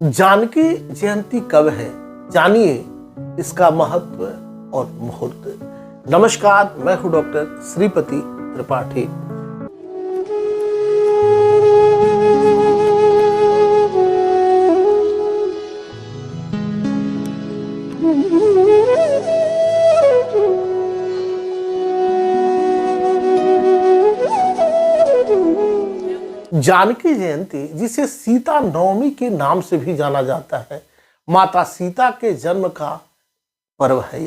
जानकी जयंती कब है, जानिए इसका महत्व और मुहूर्त। नमस्कार, मैं हूं डॉक्टर श्रीपति त्रिपाठी। जानकी जयंती, जिसे सीता नवमी के नाम से भी जाना जाता है, माता सीता के जन्म का पर्व है।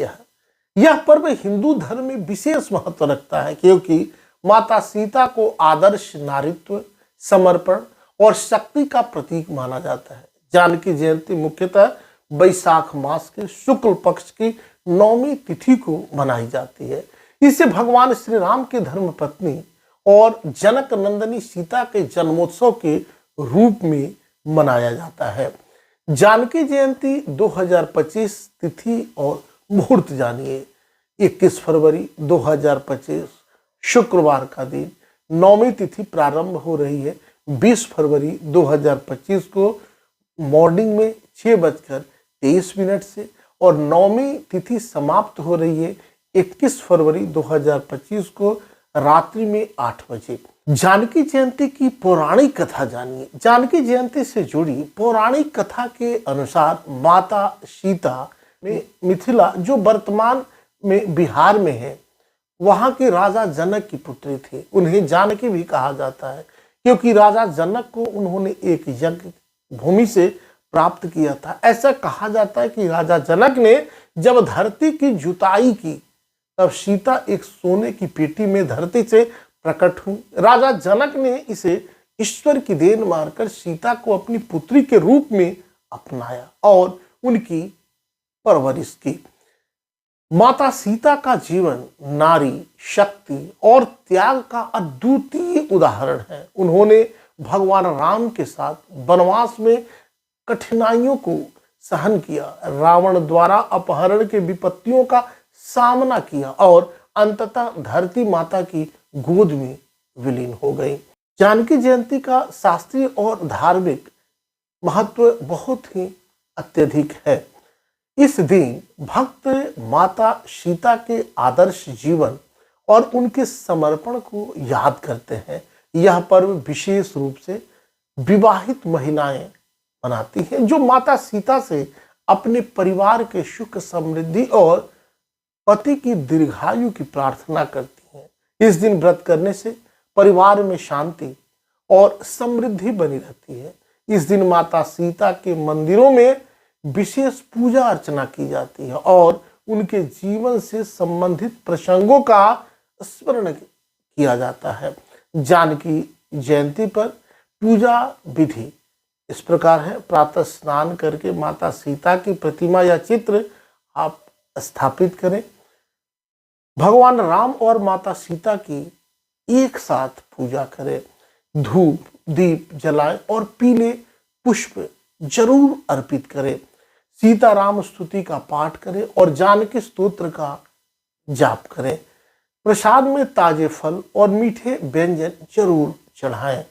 यह पर्व हिंदू धर्म में विशेष महत्व रखता है, क्योंकि माता सीता को आदर्श नारीत्व, समर्पण और शक्ति का प्रतीक माना जाता है। जानकी जयंती मुख्यतः वैशाख मास के शुक्ल पक्ष की नौमी तिथि को मनाई जाती है। इसे भगवान श्री राम के धर्मपत्नी और जनक नंदिनी सीता के जन्मोत्सव के रूप में मनाया जाता है। जानकी जयंती 2025 तिथि और मुहूर्त जानिए। 21 फरवरी 2025 शुक्रवार का दिन नौमी तिथि प्रारंभ हो रही है। 20 फरवरी 2025 को मॉर्निंग में 6:23 से और नौमी तिथि समाप्त हो रही है 21 फरवरी 2025 को रात्रि में 8 बजे। जानकी जयंती की पौराणिक कथा जानिए। जानकी जयंती से जुड़ी पौराणिक कथा के अनुसार माता सीता ने मिथिला, जो वर्तमान में बिहार में है, वहां के राजा जनक की पुत्री थी। उन्हें जानकी भी कहा जाता है, क्योंकि राजा जनक को उन्होंने एक यज्ञ भूमि से प्राप्त किया था। ऐसा कहा जाता है कि राजा जनक ने जब धरती की जुताई की, तब सीता एक सोने की पेटी में धरती से प्रकट हुई। राजा जनक ने इसे ईश्वर की देन मानकर सीता को अपनी पुत्री के रूप में अपनाया और उनकी परवरिश की। माता सीता का जीवन नारी शक्ति और त्याग का अद्वितीय उदाहरण है। उन्होंने भगवान राम के साथ वनवास में कठिनाइयों को सहन किया, रावण द्वारा अपहरण के विपत्तियों का सामना किया और अंततः धरती माता की गोद में विलीन हो गई। जानकी जयंती का शास्त्रीय और धार्मिक महत्व बहुत ही अत्यधिक है। इस दिन भक्त माता सीता के आदर्श जीवन और उनके समर्पण को याद करते हैं। यह पर्व विशेष रूप से विवाहित महिलाएं मनाती हैं, जो माता सीता से अपने परिवार के सुख समृद्धि और पति की दीर्घायु की प्रार्थना करती हैं। इस दिन व्रत करने से परिवार में शांति और समृद्धि बनी रहती है। इस दिन माता सीता के मंदिरों में विशेष पूजा अर्चना की जाती है और उनके जीवन से संबंधित प्रसंगों का स्मरण किया जाता है। जानकी जयंती पर पूजा विधि इस प्रकार है। प्रातः स्नान करके माता सीता की प्रतिमा या चित्र आप स्थापित करें। भगवान राम और माता सीता की एक साथ पूजा करें। धूप दीप जलाएं और पीले पुष्प जरूर अर्पित करें। सीता राम स्तुति का पाठ करें और जानकी स्तोत्र का जाप करें। प्रसाद में ताजे फल और मीठे व्यंजन जरूर चढ़ाएं।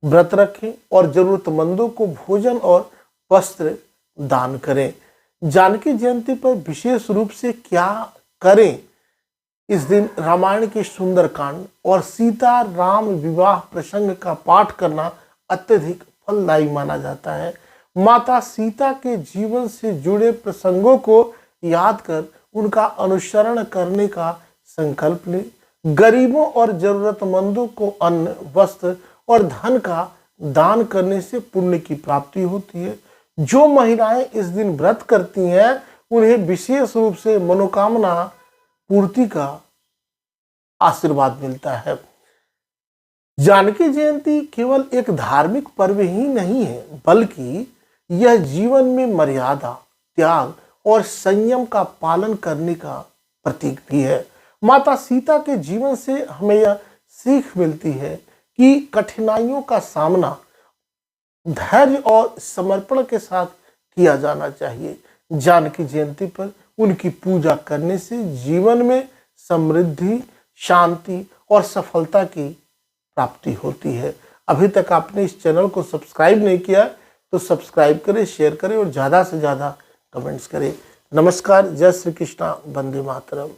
व्रत रखें और जरूरतमंदों को भोजन और वस्त्र दान करें। जानकी जयंती पर विशेष रूप से क्या करें? इस दिन रामायण के सुंदरकांड और सीता राम विवाह प्रसंग का पाठ करना अत्यधिक फलदायी माना जाता है। माता सीता के जीवन से जुड़े प्रसंगों को याद कर उनका अनुसरण करने का संकल्प लें। गरीबों और जरूरतमंदों को अन्न, वस्त्र और धन का दान करने से पुण्य की प्राप्ति होती है। जो महिलाएं इस दिन व्रत करती हैं, उन्हें विशेष रूप से मनोकामना पूर्ति का आशीर्वाद मिलता है। जानकी जयंती केवल एक धार्मिक पर्व ही नहीं है, बल्कि यह जीवन में मर्यादा, त्याग और संयम का पालन करने का प्रतीक भी है। माता सीता के जीवन से हमें यह सीख मिलती है कि कठिनाइयों का सामना धैर्य और समर्पण के साथ किया जाना चाहिए। जानकी जयंती पर उनकी पूजा करने से जीवन में समृद्धि, शांति और सफलता की प्राप्ति होती है। अभी तक आपने इस चैनल को सब्सक्राइब नहीं किया, तो सब्सक्राइब करें, शेयर करें और ज़्यादा से ज़्यादा कमेंट्स करें। नमस्कार, जय श्री कृष्णा, वंदे मातरम।